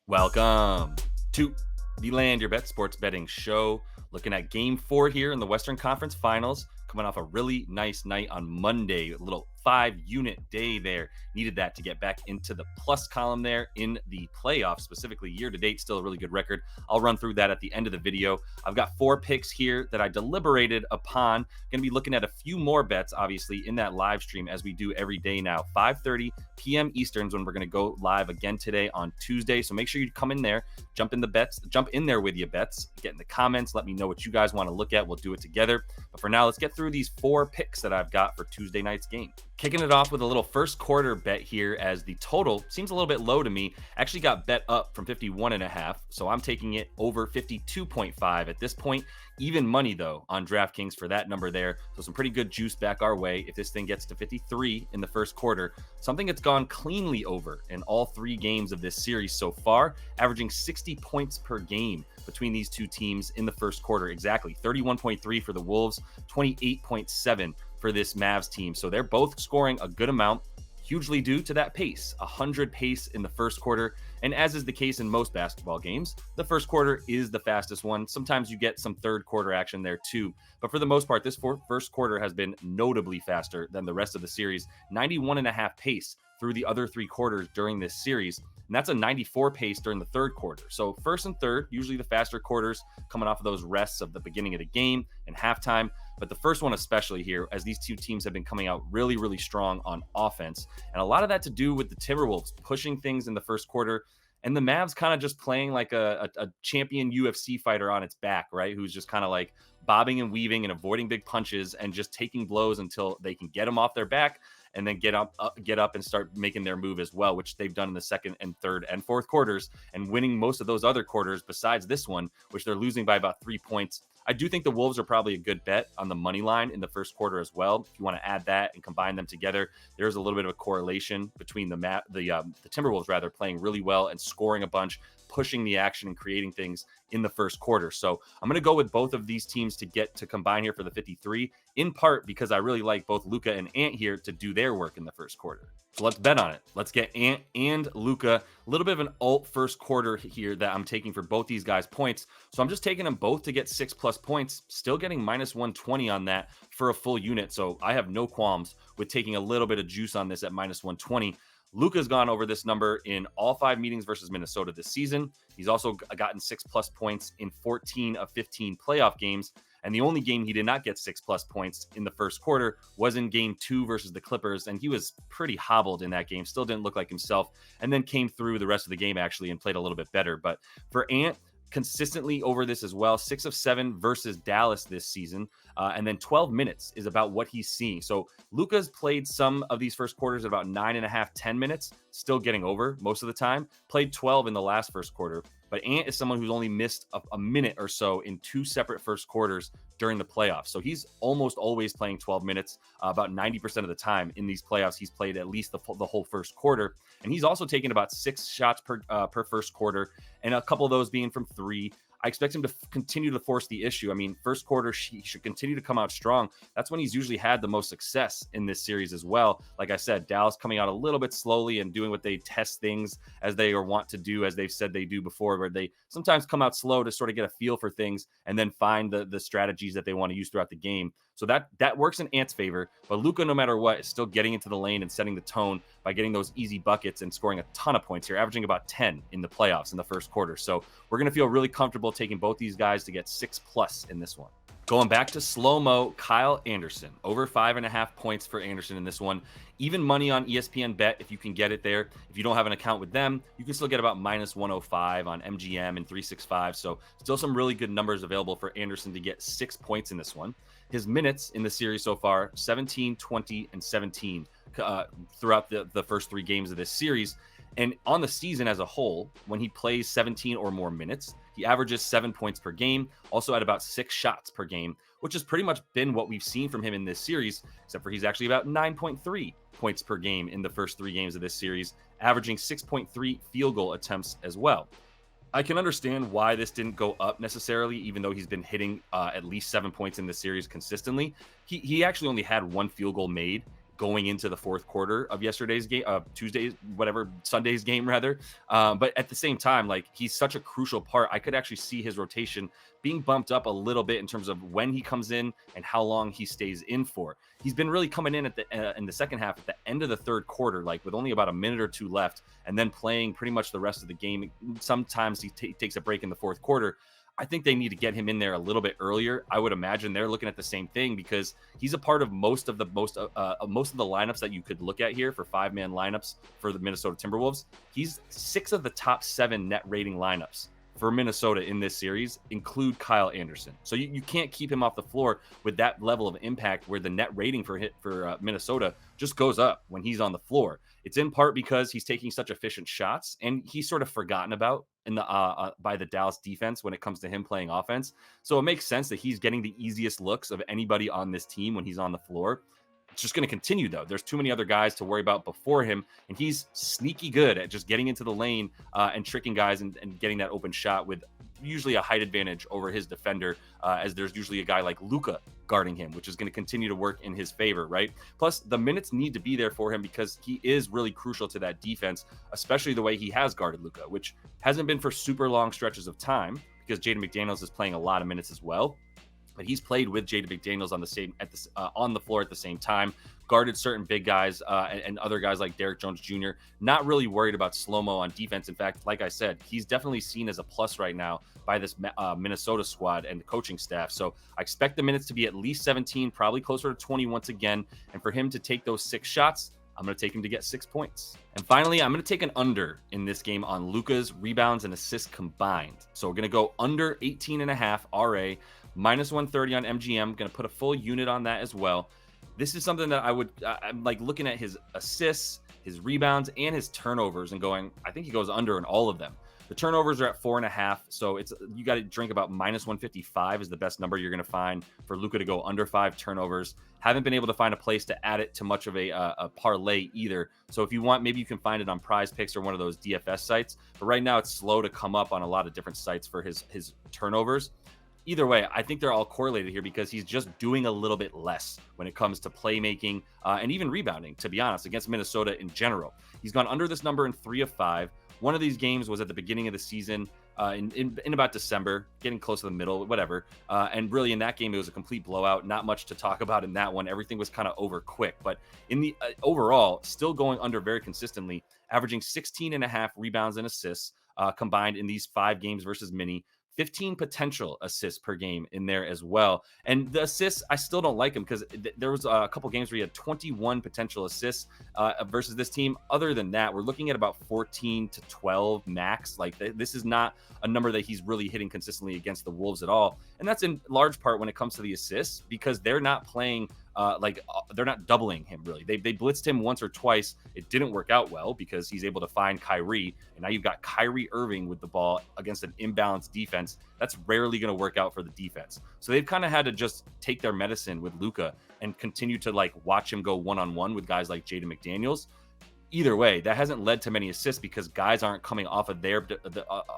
Welcome to the Land Your Bet Sports Betting Show. Looking at Game 4 here in the Western Conference Finals. Coming off a really nice night on Monday. A little 5-unit day there. Needed that to get back into the plus column there in the playoffs, specifically year-to-date. Still a really good record. I'll run through that at the end of the video. I've got 4 picks here that I deliberated upon. Going to be looking at a few more bets, obviously, in that live stream as we do every day now. 5:30 p.m. Easterns when we're going to go live again today on Tuesday. So make sure you come in there, jump in there with your bets, get in the comments, let me know what you guys want to look at. We'll do it together. But for now, let's get through these 4 picks that I've got for Tuesday night's game. Kicking it off with a little first quarter bet here, as the total seems a little bit low to me. Actually got bet up from 51.5, so I'm taking it over 52.5 at this point. Even money though on DraftKings for that number there, so some pretty good juice back our way. If this thing gets to 53 in the first quarter, something that's gone cleanly over in all 3 games of this series so far, averaging 60 points per game between these two teams in the first quarter. Exactly 31.3 for the Wolves, 28.7 for this Mavs team. So they're both scoring a good amount, hugely due to that pace, 100 pace in the first quarter. And as is the case in most basketball games, the first quarter is the fastest one. Sometimes you get some third quarter action there too. But for the most part, this first quarter has been notably faster than the rest of the series. 91.5 pace through the other 3 quarters during this series. And that's a 94 pace during the third quarter. So first and third, usually the faster quarters coming off of those rests of the beginning of the game and halftime. But the first one especially here, as these two teams have been coming out really, really strong on offense. And a lot of that to do with the Timberwolves pushing things in the first quarter. And the Mavs kind of just playing like a champion UFC fighter on its back, right? Who's just kind of like bobbing and weaving and avoiding big punches and just taking blows until they can get them off their back and then get up and start making their move as well, which they've done in the second and third and fourth quarters and winning most of those other quarters besides this one, which they're losing by about 3 points. I do think the Wolves are probably a good bet on the money line in the first quarter as well. If you want to add that and combine them together, there's a little bit of a correlation between the Timberwolves rather playing really well and scoring a bunch, pushing the action and creating things in the first quarter. So I'm going to go with both of these teams to get to combine here for the 53, in part because I really like both Luca and Ant here to do their work in the first quarter. So let's bet on it. Let's get Ant and Luca. A little bit of an alt first quarter here that I'm taking for both these guys' points. So I'm just taking them both to get 6+ points, still getting minus 120 on that for a full unit. So I have no qualms with taking a little bit of juice on this at minus 120. Luca's gone over this number in all 5 meetings versus Minnesota this season. He's also gotten 6+ points in 14 of 15 playoff games. And the only game he did not get 6+ points in the first quarter was in game 2 versus the Clippers. And he was pretty hobbled in that game, still didn't look like himself, and then came through the rest of the game actually and played a little bit better. But for Ant, consistently over this as well, 6 of 7 versus Dallas this season. And then 12 minutes is about what he's seeing. So Luka's played some of these first quarters at about 9.5, 10 minutes, still getting over most of the time. Played 12 in the last first quarter. But Ant is someone who's only missed a minute or so in 2 separate first quarters during the playoffs. So he's almost always playing 12 minutes, about 90% of the time in these playoffs. He's played at least the whole first quarter. And he's also taken about 6 shots per first quarter, and a couple of those being from 3. I expect him to continue to force the issue. I mean, first quarter, he should continue to come out strong. That's when he's usually had the most success in this series as well. Like I said, Dallas coming out a little bit slowly and doing what they test things as they are want to do, as they've said they do before, where they sometimes come out slow to sort of get a feel for things and then find the strategies that they want to use throughout the game. So that works in Ant's favor. But Luka, no matter what, is still getting into the lane and setting the tone by getting those easy buckets and scoring a ton of points here, averaging about 10 in the playoffs in the first quarter. So we're going to feel really comfortable taking both these guys to get 6+ in this one. Going back to slow-mo, Kyle Anderson, over 5.5 points for Anderson in this one. Even money on ESPN Bet if you can get it there. If you don't have an account with them, you can still get about minus 105 on MGM and 365. So still some really good numbers available for Anderson to get 6 points in this one. His minutes in the series so far, 17, 20, and 17 throughout the first 3 games of this series. And on the season as a whole, when he plays 17 or more minutes, he averages 7 points per game, also at about 6 shots per game, which has pretty much been what we've seen from him in this series, except for he's actually about 9.3 points per game in the first 3 games of this series, averaging 6.3 field goal attempts as well. I can understand why this didn't go up necessarily, even though he's been hitting at least 7 points in the series consistently. He actually only had 1 field goal made going into the fourth quarter of yesterday's game, Sunday's game rather. But at the same time, like, he's such a crucial part. I could actually see his rotation being bumped up a little bit in terms of when he comes in and how long he stays in for. He's been really coming in in the second half at the end of the third quarter, like with only about a minute or two left, and then playing pretty much the rest of the game. Sometimes he takes a break in the fourth quarter. I think they need to get him in there a little bit earlier. I would imagine they're looking at the same thing because he's a part of most of the lineups that you could look at here for 5-man lineups for the Minnesota Timberwolves. He's 6 of the top 7 net rating lineups for Minnesota in this series include Kyle Anderson. So you can't keep him off the floor with that level of impact where the net rating for Minnesota just goes up when he's on the floor. It's in part because he's taking such efficient shots and he's sort of forgotten about in the by the Dallas defense when it comes to him playing offense. So it makes sense that he's getting the easiest looks of anybody on this team when he's on the floor. It's just going to continue, though. There's too many other guys to worry about before him, and he's sneaky good at just getting into the lane and tricking guys and getting that open shot with usually a height advantage over his defender, as there's usually a guy like Luca guarding him, which is going to continue to work in his favor, right? Plus, the minutes need to be there for him because he is really crucial to that defense, especially the way he has guarded Luca, which hasn't been for super long stretches of time because Jaden McDaniels is playing a lot of minutes as well. But he's played with Jaden McDaniels on the floor at the same time, guarded certain big guys and other guys like Derrick Jones Jr. Not really worried about slow-mo on defense. In fact, like I said, he's definitely seen as a plus right now by this Minnesota squad and the coaching staff. So I expect the minutes to be at least 17, probably closer to 20 once again. And for him to take those 6 shots, I'm going to take him to get 6 points. And finally, I'm going to take an under in this game on Luka's rebounds and assists combined. So we're going to go under 18.5 RA. Minus 130 on MGM. Going to put a full unit on that as well. This is something that I'm like looking at his assists, his rebounds, and his turnovers and going, I think he goes under in all of them. The turnovers are at 4.5. So you got to drink about minus 155 is the best number you're going to find for Luka to go under 5 turnovers. Haven't been able to find a place to add it to much of a parlay either. So if you want, maybe you can find it on Prize Picks or one of those DFS sites. But right now it's slow to come up on a lot of different sites for his turnovers. Either way, I think they're all correlated here because he's just doing a little bit less when it comes to playmaking and even rebounding, to be honest, against Minnesota in general. He's gone under this number in 3 of 5. One of these games was at the beginning of the season in about December, getting close to the middle, whatever. And really in that game, it was a complete blowout. Not much to talk about in that one. Everything was kind of over quick. But in the overall, still going under very consistently, averaging 16.5 rebounds and assists combined in these 5 games versus Mini. 15 potential assists per game in there as well. And the assists, I still don't like him because there was a couple games where he had 21 potential assists versus this team. Other than that, we're looking at about 14 to 12 max. Like this is not a number that he's really hitting consistently against the Wolves at all. And that's in large part when it comes to the assists because they're not playing they're not doubling him really. They blitzed him once or twice. It didn't work out well because he's able to find Kyrie, and now you've got Kyrie Irving with the ball against an imbalanced defense. That's rarely going to work out for the defense. So they've kind of had to just take their medicine with Luka and continue to like watch him go one-on-one with guys like Jaden McDaniels. Either way, that hasn't led to many assists because guys aren't coming off of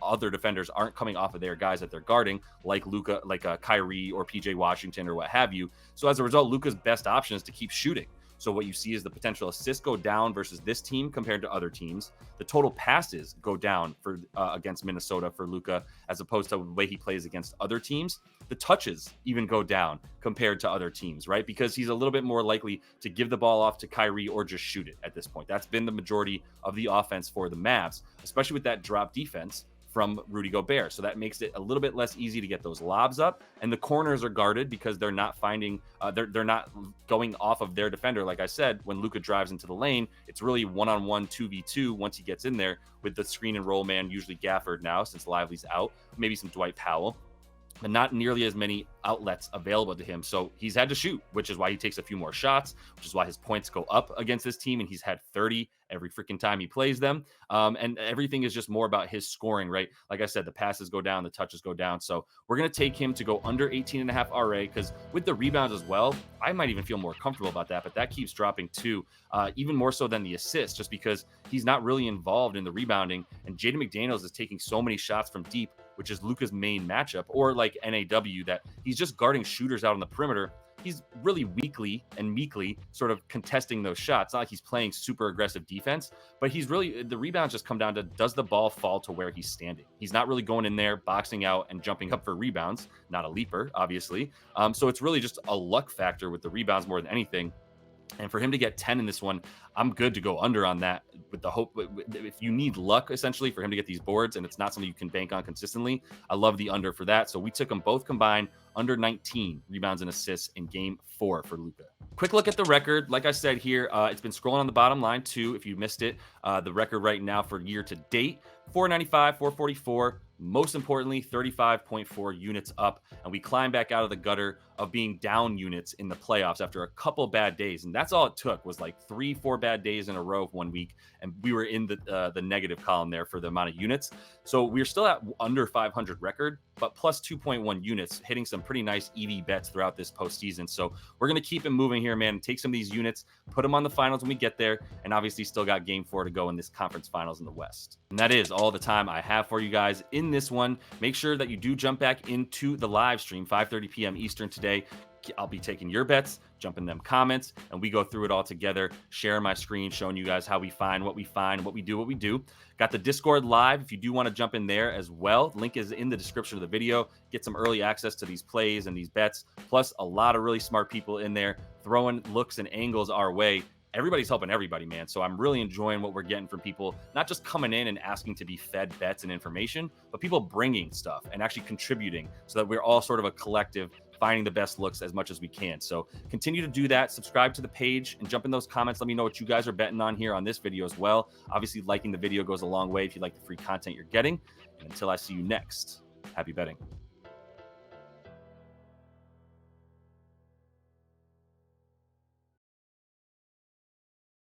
other defenders aren't coming off of their guys that they're guarding, like Luka, like Kyrie or PJ Washington or what have you. So as a result, Luka's best option is to keep shooting. So what you see is the potential assists go down versus this team compared to other teams. The total passes go down for against Minnesota for Luka as opposed to the way he plays against other teams. The touches even go down compared to other teams, right? Because he's a little bit more likely to give the ball off to Kyrie or just shoot it at this point. That's been the majority of the offense for the Mavs, especially with that drop defense from Rudy Gobert. So that makes it a little bit less easy to get those lobs up, and the corners are guarded because they're not finding they're not going off of their defender. Like I said, when Luka drives into the lane, it's really one-on-one 2v2 once he gets in there with the screen and roll man, usually Gafford now since Lively's out, maybe some Dwight Powell, but not nearly as many outlets available to him. So he's had to shoot, which is why he takes a few more shots, which is why his points go up against this team. And he's had 30 every freaking time he plays them. And everything is just more about his scoring, right? Like I said, the passes go down, the touches go down. So we're going to take him to go under 18.5 RA because with the rebounds as well, I might even feel more comfortable about that, but that keeps dropping too, even more so than the assists, just because he's not really involved in the rebounding. And Jaden McDaniels is taking so many shots from deep, which is Luka's main matchup, or like NAW, that he's just guarding shooters out on the perimeter. he's really weakly and meekly sort of contesting those shots. It's not like he's playing super aggressive defense, but he's really, the rebounds just come down to, does the ball fall to where he's standing? He's not really going in there, boxing out and jumping up for rebounds, not a leaper, obviously. So it's really just a luck factor with the rebounds more than anything. And for him to get 10 in this one, I'm good to go under on that with the hope. If you need luck, essentially, for him to get these boards and it's not something you can bank on consistently, I love the under for that. So we took them both combined under 19 rebounds and assists in game 4 for Luca. Quick look at the record. Like I said here, it's been scrolling on the bottom line too, if you missed it. The record right now for year to date, 495, 444. Most importantly, 35.4 units up. And we climbed back out of the gutter of being down units in the playoffs after a couple bad days. And that's all it took, was like 3-4 bad days in a row of 1 week. And we were in the negative column there for the amount of units. So we're still at under 500 record, but plus 2.1 units, hitting some pretty nice EV bets throughout this postseason. So we're going to keep it moving here, man, and take some of these units, put them on the finals when we get there. And obviously still got game 4 to go in this conference finals in the West. And that is all the time I have for you guys in this one. Make sure that you do jump back into the live stream, 5:30 p.m. Eastern today. I'll be taking your bets, jumping them comments, and we go through it all together, sharing my screen, showing you guys how we find, what we do. Got the Discord live if you do want to jump in there as well. Link is in the description of the video. Get some early access to these plays and these bets, plus a lot of really smart people in there throwing looks and angles our way. Everybody's helping everybody, man. So I'm really enjoying what we're getting from people, not just coming in and asking to be fed bets and information, but people bringing stuff and actually contributing so that we're all sort of a collective finding the best looks as much as we can. So continue to do that. Subscribe to the page and jump in those comments. Let me know what you guys are betting on here on this video as well. Obviously, liking the video goes a long way if you like the free content you're getting. And until I see you next, happy betting.